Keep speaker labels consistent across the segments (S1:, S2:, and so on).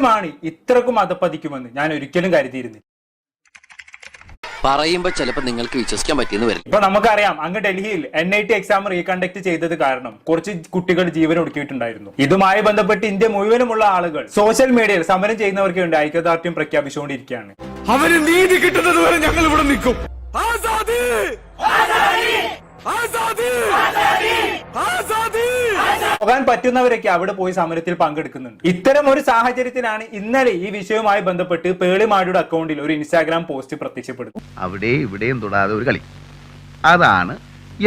S1: പേളിമാണി ഇത്രക്കും അധപ്പതിക്കുമെന്ന് ഞാൻ ഒരിക്കലും കരുതിയിരുന്നില്ല.
S2: പറയുമ്പോ ചിലപ്പോ നിങ്ങൾക്ക് വിശ്വസിക്കാൻ പറ്റിയെന്ന് വരും.
S1: ഇപ്പൊ നമുക്കറിയാം, അങ്ങ് ഡൽഹിയിൽ NIT എക്സാം റീകണ്ടക്ട് ചെയ്തത് കാരണം കുറച്ച് കുട്ടികൾ ജീവൻ ഒടുക്കിയിട്ടുണ്ടായിരുന്നു. ഇതുമായി ബന്ധപ്പെട്ട് ഇന്ത്യ മുഴുവനുമുള്ള ആളുകൾ സോഷ്യൽ മീഡിയയിൽ സമരം ചെയ്യുന്നവർക്ക് വേണ്ടി ഐക്യദാർഢ്യം പ്രഖ്യാപിച്ചുകൊണ്ടിരിക്കുകയാണ്.
S3: അവന് നീതി കിട്ടുന്നത് വരെ ഞങ്ങൾ ഇവിടെ നിൽക്കും.
S1: പോകാൻ പറ്റുന്നവരൊക്കെ അവിടെ പോയി സമരത്തിൽ പങ്കെടുക്കുന്നുണ്ട്. ഇത്തരം ഒരു സാഹചര്യത്തിലാണ് ഇന്നലെ ഈ വിഷയവുമായി ബന്ധപ്പെട്ട് പേളിമാണിയുടെ അക്കൗണ്ടിൽ ഒരു ഇൻസ്റ്റാഗ്രാം പോസ്റ്റ് പ്രത്യക്ഷപ്പെടുന്നു.
S4: അവിടെ ഇവിടെയും തൊടാതെ ഒരു കളി, അതാണ്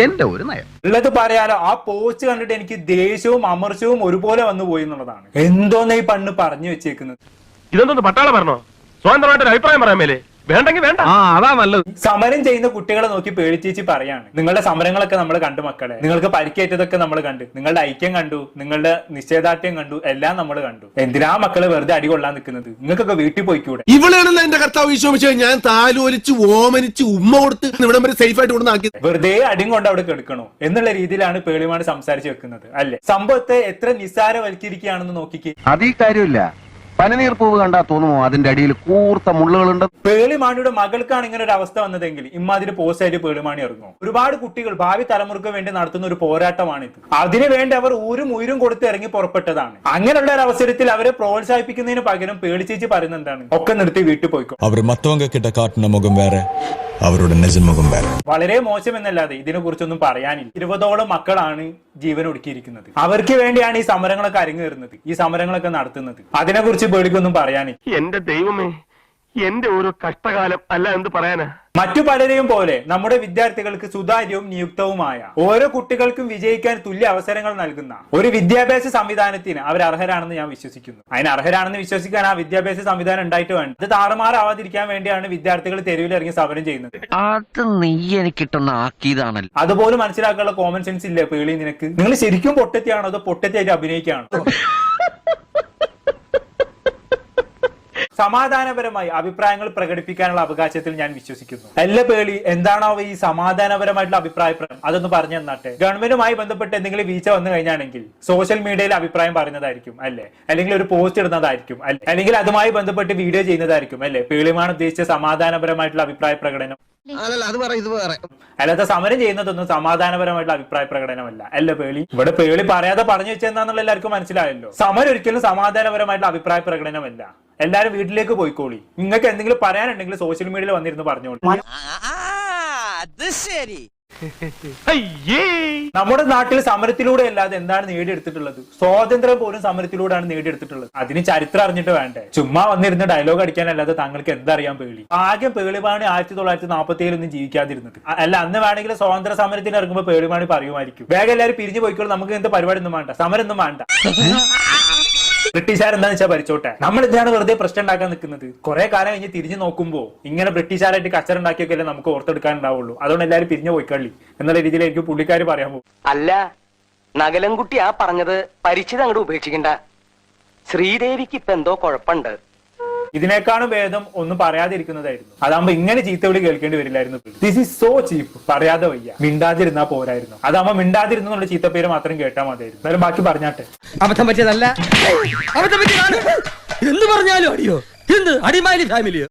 S4: എന്റെ ഒരു നയം.
S1: ഉള്ളത് പറയാലോ, ആ പോസ്റ്റ് കണ്ടിട്ട് എനിക്ക് ദേഷ്യവും അമർഷവും ഒരുപോലെ വന്നു പോയി എന്നുള്ളതാണ്. എന്തോന്ന് ഈ പണ്ണ് പറഞ്ഞു വെച്ചേക്കുന്നത്?
S3: ഇതൊന്നും പട്ടാള പറഞ്ഞോ? സ്വതന്ത്രമായിട്ട് അഭിപ്രായം പറയാൻ മേലെ വേണ്ടെങ്കിൽ വേണ്ട. അതാ നല്ലത്.
S1: സമരം ചെയ്യുന്ന കുട്ടികളെ നോക്കി പേടിച്ചേച്ചി പറയാണ്, നിങ്ങളുടെ സമരങ്ങളൊക്കെ നമ്മൾ കണ്ടു മക്കളെ, നിങ്ങൾക്ക് പരിക്കേറ്റതൊക്കെ നമ്മൾ കണ്ടു, നിങ്ങളുടെ ഐക്യം കണ്ടു, നിങ്ങളുടെ നിശ്ചയദാർഢ്യം കണ്ടു, എല്ലാം നമ്മൾ കണ്ടു. എന്തിനാ മക്കള് വെറുതെ അടി കൊള്ളാൻ നിൽക്കുന്നത്? നിങ്ങൾക്കൊക്കെ വീട്ടിൽ പോയിക്കൂടെ?
S5: ഇവളാണല്ലോ എന്റെ കർത്താവ് വിശ്വസിച്ച് ഞാൻ താലോലിച്ച് ഓമനിച്ച് ഉമ്മ കൊടുത്ത് ഇവിടം വരെ സേഫ് ആയിട്ട് കൊണ്ടാക്കി.
S1: വെറുതെ അടിയും കൊണ്ട് അവിടെ കിടക്കണോ എന്നുള്ള രീതിയിലാണ് പേളിമാണി സംസാരിച്ച് വെക്കുന്നത് അല്ലെ? സംഭവത്തെ എത്ര നിസ്സാരവൽക്കരിക്കുകയാണെന്ന് നോക്കിക്കേ.
S4: അതീ കാര്യമില്ല. പനിനീർ പൂവ് കണ്ടാ തോന്നുമോ അതിന്റെ അടിയിൽ കൂർത്ത മുള്ളുകളുണ്ട്?
S1: പേളിമാണിയുടെ മകൾക്കാണ് ഇങ്ങനെ ഒരു അവസ്ഥ വന്നതെങ്കിൽ ഇമ്മാതിരി പോസ്റ്റായിട്ട് പേളിമാണി ഇറങ്ങും. ഒരുപാട് കുട്ടികൾ ഭാവി തലമുറക്ക് വേണ്ടി നടത്തുന്ന ഒരു പോരാട്ടമാണിത്. അതിനുവേണ്ടി അവർ ഊരും ഉയരും കൊടുത്ത് ഇറങ്ങി പുറപ്പെട്ടതാണ്. അങ്ങനെയുള്ള ഒരു അവസരത്തിൽ അവരെ പ്രോത്സാഹിപ്പിക്കുന്നതിന് പകരം പേളിച്ചേച്ചി പറയുന്നത് എന്താണ്? ഒക്കെ നിർത്തി വീട്ടിൽ പോയിക്കോ.
S6: അവർ മറ്റവങ്ക കിട്ട കാട്ടുന്ന മുഖം വേറെ, അവരുടെ നിജമുഖം വേറെ.
S1: വളരെ മോശം എന്നല്ലാതെ ഇതിനെ കുറിച്ചൊന്നും പറയാനില്ല. 20ഓളം മക്കളാണ് ജീവൻ ഒടുക്കിയിരിക്കുന്നത്. അവർക്ക് വേണ്ടിയാണ് ഈ സമരങ്ങളൊക്കെ അരങ്ങേറുന്നത്, ഈ സമരങ്ങളൊക്കെ നടത്തുന്നത്. അതിനെക്കുറിച്ച് പേടിക്കൊന്നും പറയാനില്ല.
S3: എന്റെ ദൈവമേ, എന്റെ ഓരോ കഷ്ടകാലം അല്ല എന്ത് പറയാനാ.
S1: മറ്റു പലരെയും പോലെ നമ്മുടെ വിദ്യാർത്ഥികൾക്ക് സുതാര്യവും നിയുക്തവുമായ ഓരോ കുട്ടികൾക്കും വിജയിക്കാൻ തുല്യ അവസരങ്ങൾ നൽകുന്ന ഒരു വിദ്യാഭ്യാസ സംവിധാനത്തിന് അവർ അർഹരാണെന്ന് ഞാൻ വിശ്വസിക്കുന്നു. അതിന് അർഹരാണെന്ന് വിശ്വസിക്കാൻ ആ വിദ്യാഭ്യാസ സംവിധാനം ഉണ്ടായിട്ട് വേണ്ട. ഇത് താറുമാറാവാതിരിക്കാൻ വേണ്ടിയാണ് വിദ്യാർത്ഥികൾ തെരുവിലിറങ്ങി സമരം ചെയ്യുന്നത്.
S2: അത് നീ എനിക്ക് കിട്ടുന്ന ആക്കിയതാണല്ലോ.
S1: അതുപോലും മനസ്സിലാക്കാനുള്ള കോമൺ സെൻസ് ഇല്ലേ പേളി നിനക്ക്? നിങ്ങൾ ശരിക്കും പൊട്ടത്തിയാണോ അതോ പൊട്ടത്തിയായിട്ട് അഭിനയിക്കുകയാണോ? സമാധാനപരമായി അഭിപ്രായങ്ങൾ പ്രകടിപ്പിക്കാനുള്ള അവകാശത്തിൽ ഞാൻ വിശ്വസിക്കുന്നു. അല്ല പേളി, എന്താണോ ഈ സമാധാനപരമായിട്ടുള്ള അഭിപ്രായം അതൊന്ന് പറഞ്ഞു തന്നാട്ടെ. ഗവൺമെന്റുമായി ബന്ധപ്പെട്ട് എന്തെങ്കിലും വീഴ്ച വന്നു കഴിഞ്ഞാണെങ്കിൽ സോഷ്യൽ മീഡിയയിൽ അഭിപ്രായം പറയുന്നതായിരിക്കും അല്ലെ, അല്ലെങ്കിൽ ഒരു പോസ്റ്റ് ഇടുന്നതായിരിക്കും അല്ലെ, അല്ലെങ്കിൽ അതുമായി ബന്ധപ്പെട്ട് വീഡിയോ ചെയ്യുന്നതായിരിക്കും അല്ലെ പേളിമാണ് ഉദ്ദേശിച്ച സമാധാനപരമായിട്ടുള്ള അഭിപ്രായ പ്രകടനം. അല്ലാതെ സമരം ചെയ്യുന്നതൊന്നും സമാധാനപരമായിട്ടുള്ള അഭിപ്രായ പ്രകടനമല്ല അല്ല പേളി. ഇവിടെ പേളി പറയാതെ പറഞ്ഞു വെച്ചെന്താന്നുള്ള എല്ലാവർക്കും മനസ്സിലായല്ലോ. സമരം ഒരിക്കലും സമാധാനപരമായിട്ടുള്ള അഭിപ്രായ പ്രകടനമല്ല. എല്ലാരും വീട്ടിലേക്ക് പോയിക്കോളി. നിങ്ങൾക്ക് എന്തെങ്കിലും പറയാനുണ്ടെങ്കിൽ സോഷ്യൽ മീഡിയയിൽ വന്നിരുന്ന് പറഞ്ഞോളൂ. നമ്മുടെ നാട്ടിൽ സമരത്തിലൂടെ അല്ലാതെ എന്താണ് നേടിയെടുത്തിട്ടുള്ളത്? സ്വാതന്ത്ര്യം പോലും സമരത്തിലൂടെയാണ് നേടിയെടുത്തിട്ടുള്ളത്. അതിന് ചരിത്രം അറിഞ്ഞിട്ട് വേണ്ടേ? ചുമ്മാ വന്നിരുന്ന് ഡയലോഗ് അടിക്കാനല്ലാതെ താങ്കൾക്ക് എന്തറിയാൻ പേളി? ആകെ പേളിമാണി 1947 ഒന്നും ജീവിക്കാതിരുന്നത് അല്ല. അന്ന് വേണമെങ്കിൽ സ്വാതന്ത്ര്യ സമരത്തിന് ഇറങ്ങുമ്പോൾ പേളിമാണി പറയുമായിരിക്കും, വേഗം എല്ലാവരും പിരിഞ്ഞു പോയിക്കോളും, നമുക്ക് ഇങ്ങനത്തെ പരിപാടി ഒന്നും വേണ്ട, സമരം ഒന്നും വേണ്ട, ബ്രിട്ടീഷുകാർ എന്താണെന്ന് വെച്ചാൽ ഭരിച്ചോട്ടെ, നമ്മൾ എന്താണ് വെറുതെ പ്രശ്നം ഉണ്ടാക്കാൻ നിൽക്കുന്നത്? കുറെ കാലം കഴിഞ്ഞ് തിരിഞ്ഞു നോക്കുമ്പോ ഇങ്ങനെ ബ്രിട്ടീഷുകാരായിട്ട് കച്ചറ ഉണ്ടാക്കിയൊക്കെ അല്ലേ നമുക്ക് ഓർത്തെടുക്കാൻ ഉണ്ടാവുള്ളൂ. അതുകൊണ്ട് എല്ലാവരും പിരിഞ്ഞു പോയിക്കള്ളി എന്നുള്ള രീതിയിലായിരിക്കും പുള്ളിക്കാർ പറയാൻ പോകും.
S7: അല്ല, നഗലൻകുട്ടി ആ പറഞ്ഞത് പരിചിതം അങ്ങോട്ട് ഉപേക്ഷിക്കണ്ട. ശ്രീദേവിക്ക് ഇപ്പൊ എന്തോ കുഴപ്പമുണ്ട്.
S1: ഇതിനേക്കാളും ഭേദം ഒന്നും പറയാതിരിക്കുന്നതായിരുന്നു. അതാകുമ്പോ ഇങ്ങനെ ചീത്തവിളി കേൾക്കേണ്ടി വരില്ലായിരുന്നു. ദിസ് ഈസ് സോ ചീപ്പ്. പറയാതെ വയ്യ, മിണ്ടാതിരുന്നാ പോരായിരുന്നു. അതാകുമ്പോ മിണ്ടാതിരുന്നുള്ള ചീത്തപ്പേര് മാത്രം കേട്ടാൽ മതിയായിരുന്നു. എന്നാലും ബാക്കി പറഞ്ഞാട്ടെ.
S3: അബദ്ധം പറ്റിയതല്ല, അബദ്ധം പറ്റിയതാണ്. എന്ത് പറഞ്ഞാലും അടിയോ, എന്ത് അടിമാലി ഫാമിലിയോ.